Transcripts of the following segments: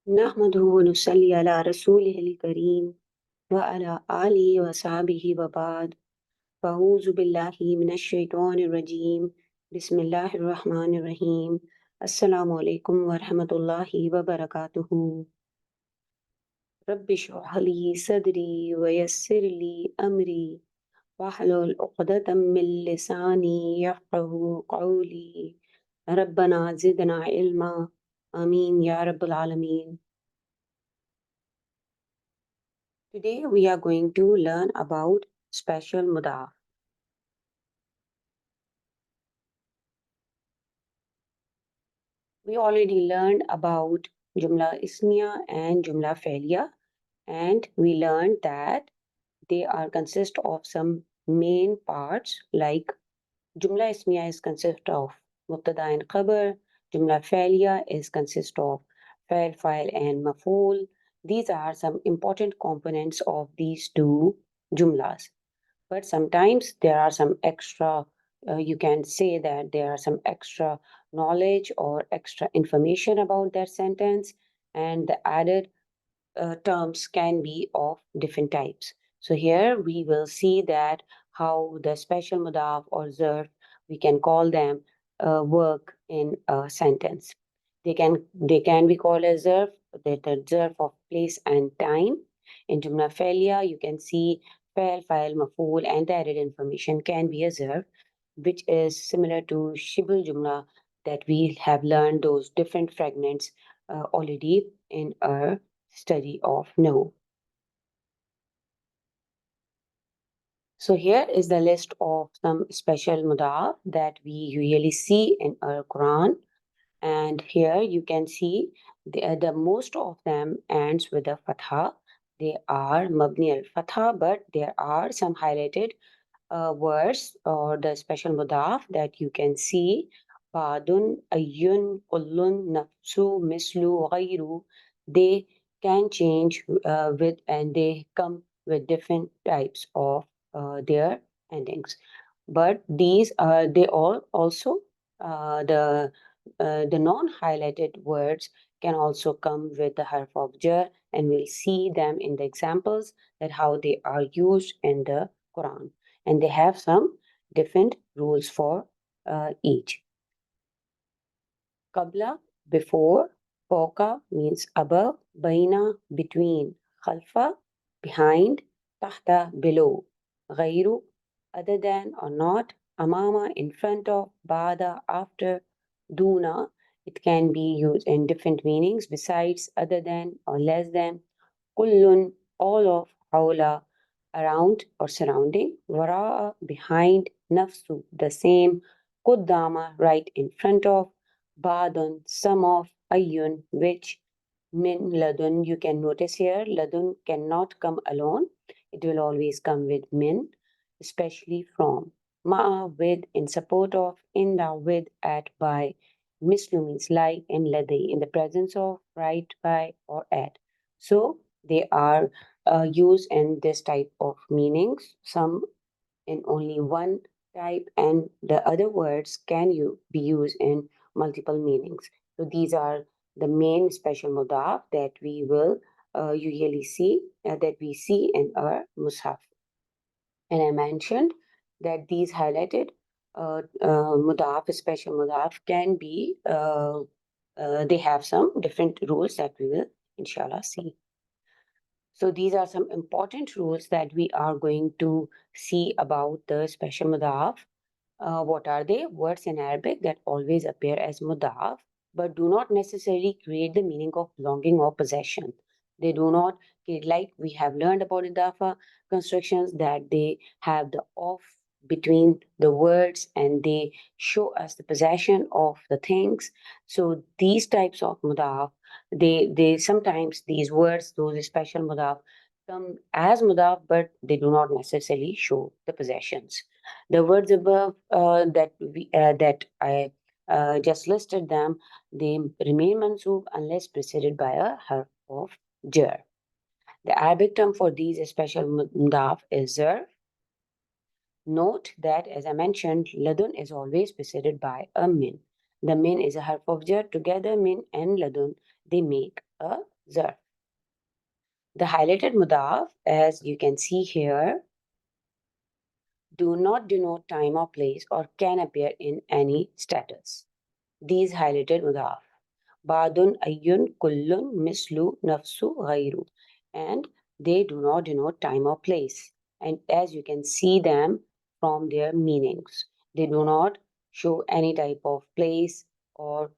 نحمده ونصلي على رسوله الكريم وعلى آله وصحبه وبعد فأعوذ بالله من الشيطان الرجيم بسم الله الرحمن الرحيم السلام عليكم ورحمة الله وبركاته رب اشرح لي صدري ويسر لي أمري واحلل عقدة من لساني يفقه قولي ربنا زدنا علما آمين يا رب العالمين. Today we are going to learn about special mudaf. We already learned about Jumla Ismiya and Jumla Fa'liya, and we learned that they are consist of some main parts like Jumla Ismiya is consist of Mubtada and Khabar, Jumla Fa'liya is consist of Fa'il, Fa'il and Maf'ul. These are some important components of these two Jumlas. But sometimes there are some extra, you can say that there are some extra knowledge or extra information about that sentence, and the added terms can be of different types. So here we will see that how the special mudaf or zarf, we can call them work in a sentence. They can be called as zarf, the zarf of place and time. In Jumla Fa'liya, you can see fa'il, maf'ul, and the added information can be a zarf, which is similar to Shibul Jumla that we have learned those different fragments already in our study of Nahw. So here is the list of some special mudaf that we usually see in our Quran. And here you can see the most of them ends with a fatha. They are mabni al-fatha, but there are some highlighted words or the special mudaf that you can see. Badun, ayun, kullun, nafsu, mislu, ghayru. They can change with and they come with different types of their endings. But these are they all also the non-highlighted words can also come with the harf of jar, and we'll see them in the examples that how they are used in the Quran, and they have some different rules for each. Qabla, before, Fawqa means above, Baina, between, Khalfa, behind, Tahta, below, Ghayru, other than or not, Amama, in front of, Bada, after, Duna, it can be used in different meanings besides, other than or less than, Kullun, all of, Hawla, around or surrounding, Wara'a, behind, Nafsu, the same, Kuddama, right in front of, Badun, some of, Ayun, which, Min, Ladun, you can notice here, Ladun cannot come alone. It will always come with Min, especially from. Ma'a, with, in support of, in the, with, at, by. Mislu means like, and Ladai, in the presence of, right, by, or at. So they are used in this type of meanings. Some in only one type, and the other words can you be used in multiple meanings. So these are the main special mudaf that we will usually see that we see in our mushaf. And I mentioned that these highlighted mudaf, special mudaf, can be they have some different rules that we will inshallah see. So these are some important rules that we are going to see about the special mudaf. What are they? Words in Arabic that always appear as mudaf but do not necessarily create the meaning of belonging or possession. They do not create, like we have learned about idafa constructions, that they have the off between the words and they show us the possession of the things. So these types of mudaf, they sometimes these words, those special mudaf, come as mudaf, but they do not necessarily show the possessions. The words above that I just listed them, they remain mansoob unless preceded by a harf of jar. The Arabic term for these special mudaf is zarf. Note that, as I mentioned, ladun is always preceded by a min. The min is a harf of jar. Together, min and ladun, they make a zarf. The highlighted mudaf, as you can see here, do not denote time or place or can appear in any status. These highlighted mudaf. Badun, ayun, kullun, mislu, nafsu, ghayru. And they do not denote time or place. And as you can see them from their meanings, they do not show any type of place or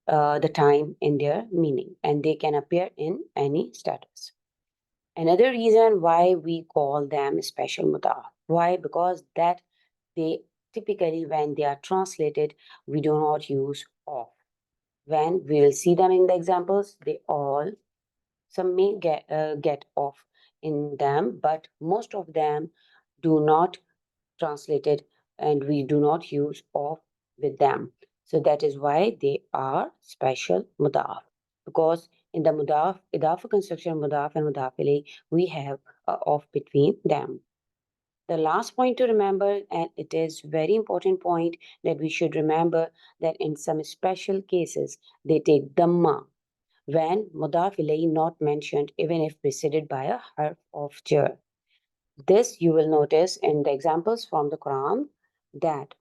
the time in their meaning, and they can appear in any status. Another reason why we call them special mudaf. Why? Because that they typically, when they are translated, we do not use of. When we will see them in the examples, they all, some may get off in them, but most of them do not translate it, and we do not use of with them. So that is why they are special mudaf, because in the mudaf, idafa construction, mudaf and mudaf ilayh, we have a of between them. The last point to remember, and it is very important point that we should remember, that in some special cases they take dhamma when mudaf ilayhi not mentioned, even if preceded by a harf of jar. This you will notice in the examples from the Quran, that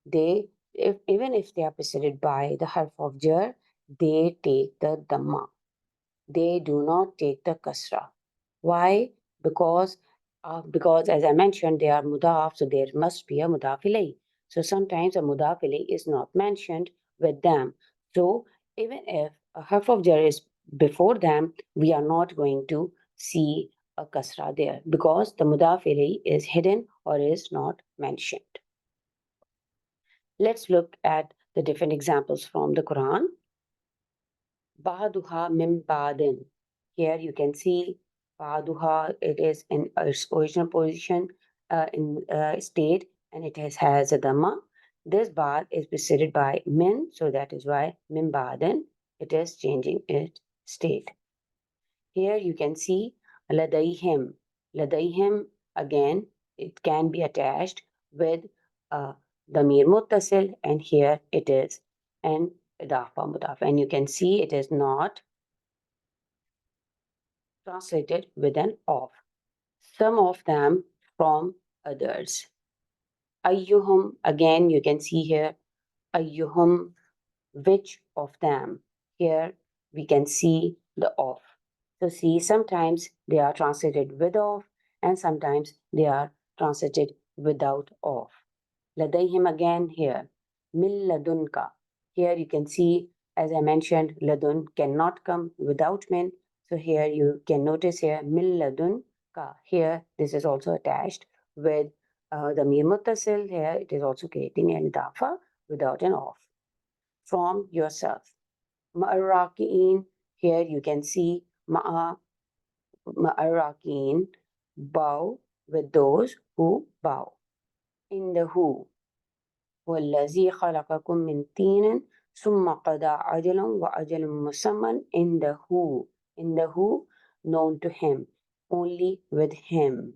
they, even if they are preceded by the harf of jar, they take the dhamma. They do not take the kasra. Why? Because as I mentioned, they are mudaf, so there must be a mudaf ilayh. So sometimes a mudaf ilayh is not mentioned with them. So even if a harf of jar is before them, we are not going to see a kasra there, because the mudaf ilayh is hidden or is not mentioned. Let's look at the different examples from the Quran. Ba'duha min ba'din. Here you can see Ba'duha, it is in its original position in state, and it has a dhamma. This ba'd is preceded by min, so that is why min ba'din, it is changing its state. Here you can see ladayhim. Ladayhim, again, it can be attached with damir muttasil, and here it is an idafa mudaf, and you can see it is not translated with an of. Some of them from others. Ayyuhum, again you can see here, ayyuhum, which of them. Here we can see the of. So see, sometimes they are translated with of, and sometimes they are translated without of. Ladayhim, again here. Min ladunka. Here you can see, as I mentioned, ladun cannot come without min. So here you can notice here, min ladunka. Here this is also attached with the mir muttasil. Here it is also creating an idafa without an of. From yourself. Ma'arraki'in. Here you can see ma'arraki'in, bow with those who bow. In the who. والذي خلقكم من طين ثم قضى عجلا وأجل مسمى in the who known to him, only with him.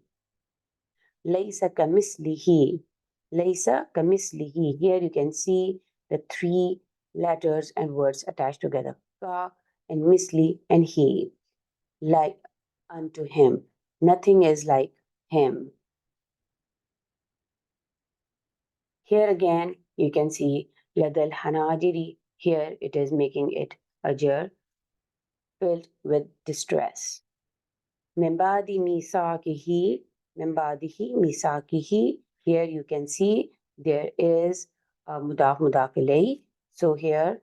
ليس كمثله ليس كمثله. Here you can see the three letters and words attached together, ka and misli and he, like unto him. Nothing is like him. Here again, you can see Ladal Hanajiri. Here it is making it a jar filled with distress. Membadi Misakihi, Membadihi Misakihi. Here you can see there is a mudaf mudaf ilayh. So here,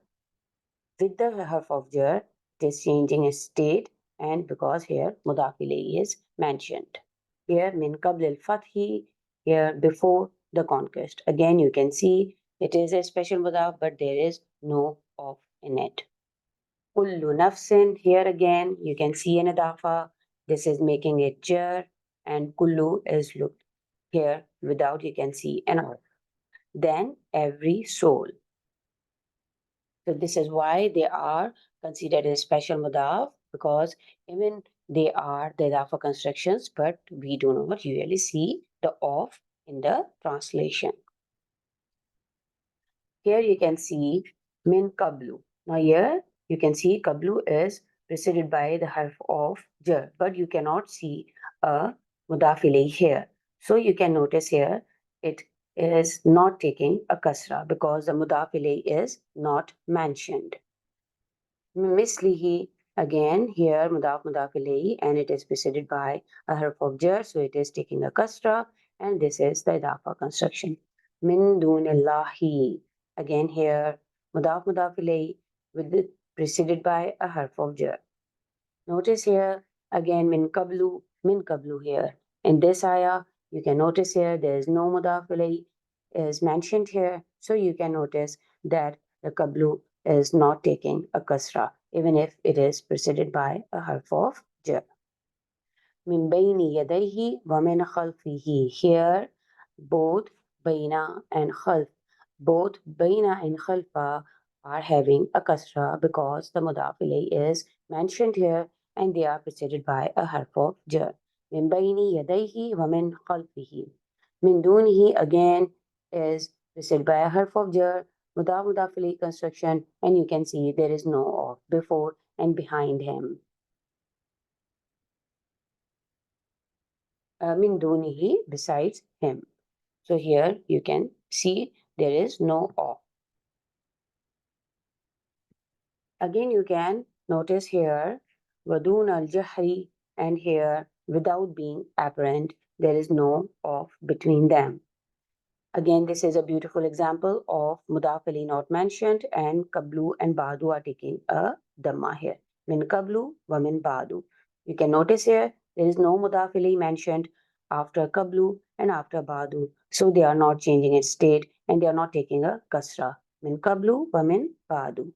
with the harf of jar, it is changing its state, and because here mudaf ilayh is mentioned. Here min qabl al-fathi, here before the conquest. Again, you can see it is a special mudaf, but there is no of in it. Kullu nafsin, here again, you can see an idafa. This is making it jar, and kullu is looked here without, you can see an of. Then every soul. So this is why they are considered a special mudaf, because even they are the idafa constructions, but we do not usually see the of in the translation. Here you can see min kablu. Now here you can see kablu is preceded by the harf of jar, but you cannot see a mudaf ilayh here. So you can notice here it is not taking a kasra because the mudaf ilayh is not mentioned. Mislihi, again here mudaf ilayhi, and it is preceded by a harf of jar, so it is taking a kasra, and this is the idafa construction. Min dunillahi, again here mudaf ilayhi with it preceded by a harf of jar. Notice here again min kablu here. In this ayah, you can notice here there is no mudaf ilayhi is mentioned here, so you can notice that the kablu is not taking a kasra, even if it is preceded by a harf of jar. Min bayni yadayhi wa min khalfihi. Here, both bayna and khalf, both bayna and khalfa are having a kasra because the mudaf ilayh is mentioned here and they are preceded by a harf of jar. Min bayni yadayhi wa min khalfihi. Min dunihi again is preceded by a harf of jar, mudaf ilayh construction, and you can see there is no of before and behind him. Min dunihi, besides him. So here you can see there is no of. Again you can notice here wadun al jahri, and here without being apparent there is no of between them. Again, this is a beautiful example of mudaf ali not mentioned, and kablu and badu are taking a dhamma here. Min kablu wa min badu. You can notice here there is no mudaf ali mentioned after kablu and after badu. So they are not changing its state and they are not taking a kasra. Min kablu wa min badu.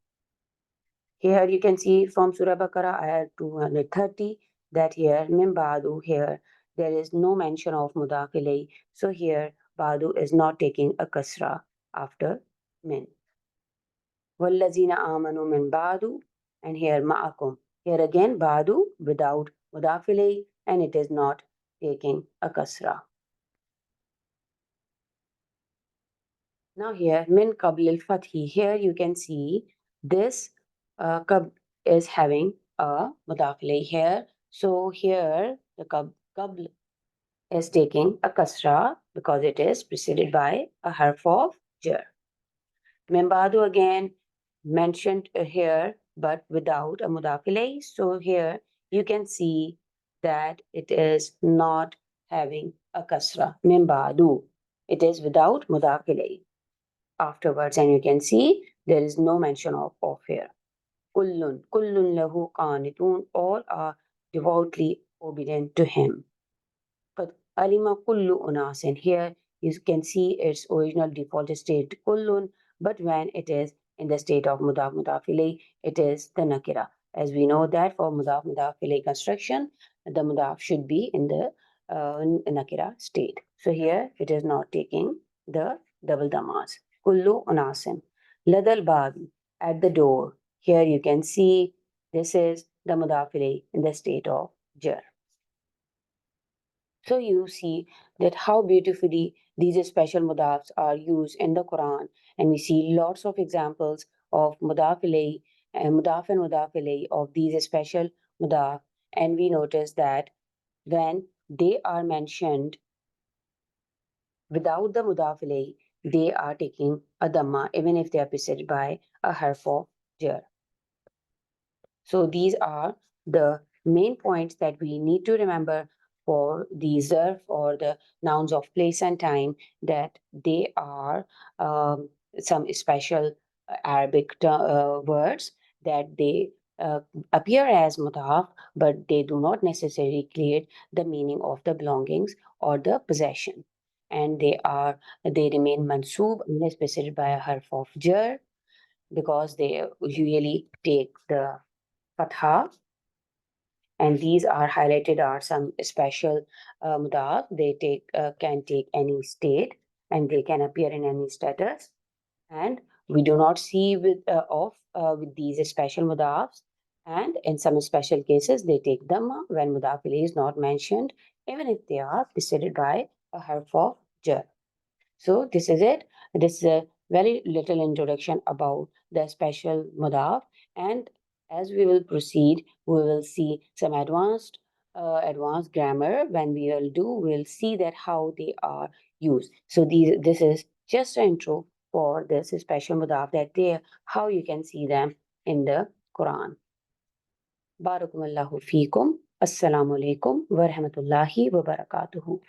Here you can see from Surah Baqarah ayat 230 that here min badu, here there is no mention of mudaf ilayh. So here badu is not taking a kasra after min. Wallazina amanu min badu, and here ma'akum. Here again badu without mudaf ilayh and it is not taking a kasra. Now here min qabl al-fathi. Here you can see this qab is having a mudaf ilayh here. So here the qabl is taking a kasra because it is preceded by a harf of jar. Min ba'du again mentioned here but without a mudaf ilayh. So here you can see that it is not having a kasra. Min ba'du. It is without mudaf ilayh afterwards, and you can see there is no mention of here. Kullun lahu qanitun, all are devoutly obedient to him. Qad alima kullu unasin, here you can see its original default state kullun, but when it is in the state of mudaf ilayh, it is the nakira. As we know that for mudaf ilayh construction, the mudaf should be in the nakira state. So here it is not taking the double damas. Kullu unasin. Ladal babi, at the door. Here you can see this is the mudaf ilayh in the state of jar. So you see that how beautifully these special mudafs are used in the Quran, and we see lots of examples of mudaf ilayh and mudaf ilayh of these special mudaf, and we notice that when they are mentioned without the mudaf ilayh, they are taking a dhamma even if they are preceded by a harf of jar. So these are the main points that we need to remember for the zarf or the nouns of place and time, that they are some special Arabic words that they appear as mudaf, but they do not necessarily create the meaning of the belongings or the possession. And they remain mansoob unless preceded by a harf of jar, because they usually take the fatha, and these are highlighted are some special mudaf. They can take any state and they can appear in any status. And we do not see with these special mudafs. And in some special cases, they take dhamma when mudaf ilayh is not mentioned, even if they are preceded by a harf of jar. So this is it. This is a very little introduction about the special mudaf, and As we will proceed, we will see some advanced grammar. When we will do, we'll see that how they are used. So this is just an intro for this special mudaf, that they how you can see them in the Quran. Barakallahu feekum. Assalamu alaikum wa rahmatullahi wa barakatuhu.